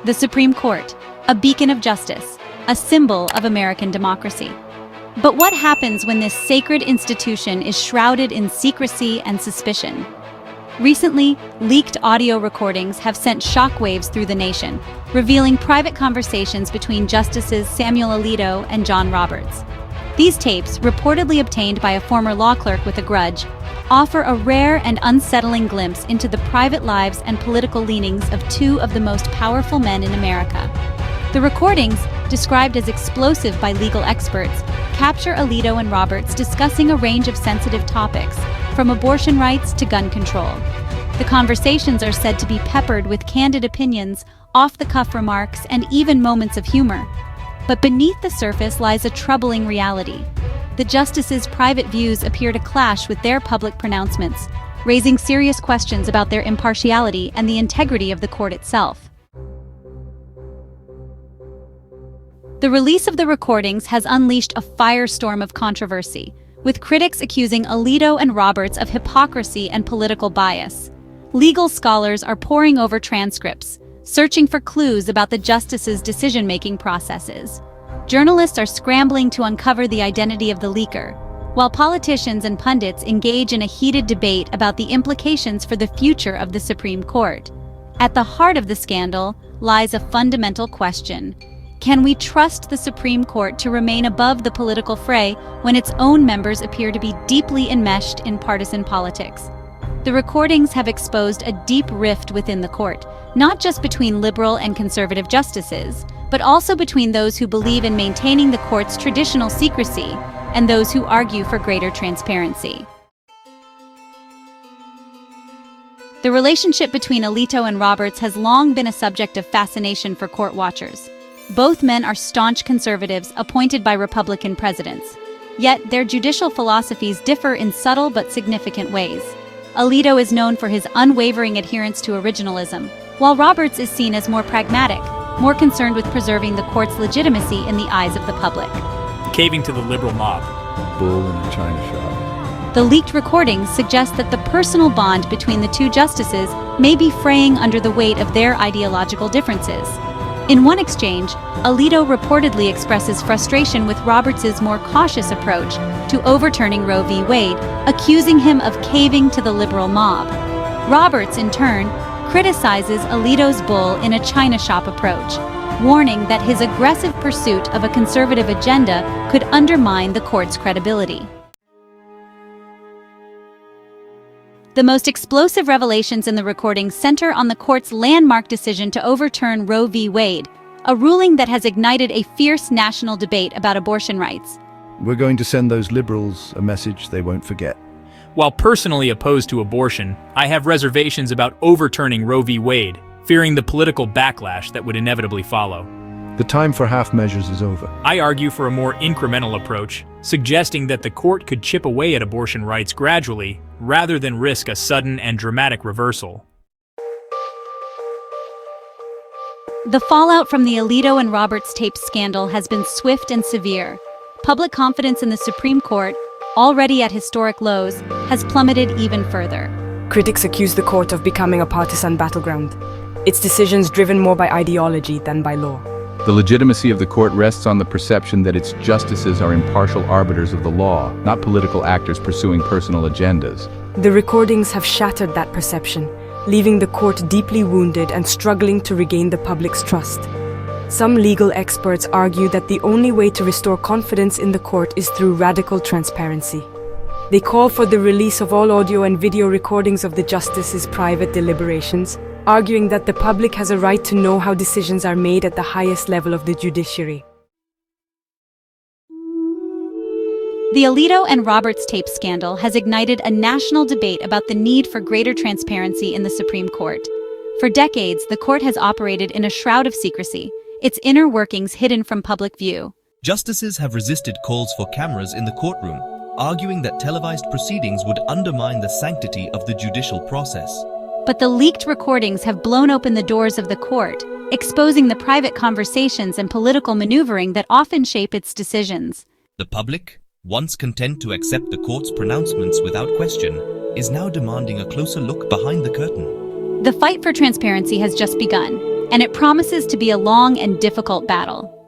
The Supreme Court, a beacon of justice, a symbol of American democracy. But what happens when this sacred institution is shrouded in secrecy and suspicion? Recently, leaked audio recordings have sent shockwaves through the nation, revealing private conversations between Justices Samuel Alito and John Roberts. These tapes, reportedly obtained by a former law clerk with a grudge, offer a rare and unsettling glimpse into the private lives and political leanings of two of the most powerful men in America. The recordings, described as explosive by legal experts, capture Alito and Roberts discussing a range of sensitive topics, from abortion rights to gun control. The conversations are said to be peppered with candid opinions, off-the-cuff remarks, and even moments of humor. But beneath the surface lies a troubling reality. The justices' private views appear to clash with their public pronouncements, raising serious questions about their impartiality and the integrity of the court itself. The release of the recordings has unleashed a firestorm of controversy, with critics accusing Alito and Roberts of hypocrisy and political bias. Legal scholars are poring over transcripts, searching for clues about the justices' decision-making processes. Journalists are scrambling to uncover the identity of the leaker, while politicians and pundits engage in a heated debate about the implications for the future of the Supreme Court. At the heart of the scandal lies a fundamental question. Can we trust the Supreme Court to remain above the political fray when its own members appear to be deeply enmeshed in partisan politics? The recordings have exposed a deep rift within the court, not just between liberal and conservative justices, but also between those who believe in maintaining the court's traditional secrecy and those who argue for greater transparency. The relationship between Alito and Roberts has long been a subject of fascination for court watchers. Both men are staunch conservatives appointed by Republican presidents. Yet their judicial philosophies differ in subtle but significant ways. Alito is known for his unwavering adherence to originalism, while Roberts is seen as more pragmatic, more concerned with preserving the court's legitimacy in the eyes of the public. Caving to the liberal mob. Bull in a china shop. The leaked recordings suggest that the personal bond between the two justices may be fraying under the weight of their ideological differences. In one exchange, Alito reportedly expresses frustration with Roberts' more cautious approach to overturning Roe v. Wade, accusing him of caving to the liberal mob. Roberts, in turn, criticizes Alito's bull in a china shop approach, warning that his aggressive pursuit of a conservative agenda could undermine the court's credibility. The most explosive revelations in the recordings center on the court's landmark decision to overturn Roe v. Wade, a ruling that has ignited a fierce national debate about abortion rights. We're going to send those liberals a message they won't forget. While personally opposed to abortion, I have reservations about overturning Roe v. Wade, fearing the political backlash that would inevitably follow. The time for half measures is over. I argue for a more incremental approach, suggesting that the court could chip away at abortion rights gradually, rather than risk a sudden and dramatic reversal. The fallout from the Alito and Roberts tape scandal has been swift and severe. Public confidence in the Supreme Court, already at historic lows, has plummeted even further. Critics accuse the court of becoming a partisan battleground, its decisions driven more by ideology than by law. The legitimacy of the court rests on the perception that its justices are impartial arbiters of the law, not political actors pursuing personal agendas. The recordings have shattered that perception, leaving the court deeply wounded and struggling to regain the public's trust. Some legal experts argue that the only way to restore confidence in the court is through radical transparency. They call for the release of all audio and video recordings of the justices' private deliberations, arguing that the public has a right to know how decisions are made at the highest level of the judiciary. The Alito and Roberts tape scandal has ignited a national debate about the need for greater transparency in the Supreme Court. For decades, the court has operated in a shroud of secrecy, its inner workings hidden from public view. Justices have resisted calls for cameras in the courtroom, arguing that televised proceedings would undermine the sanctity of the judicial process. But the leaked recordings have blown open the doors of the court, exposing the private conversations and political maneuvering that often shape its decisions. The public, once content to accept the court's pronouncements without question, is now demanding a closer look behind the curtain. The fight for transparency has just begun. and it promises to be a long and difficult battle.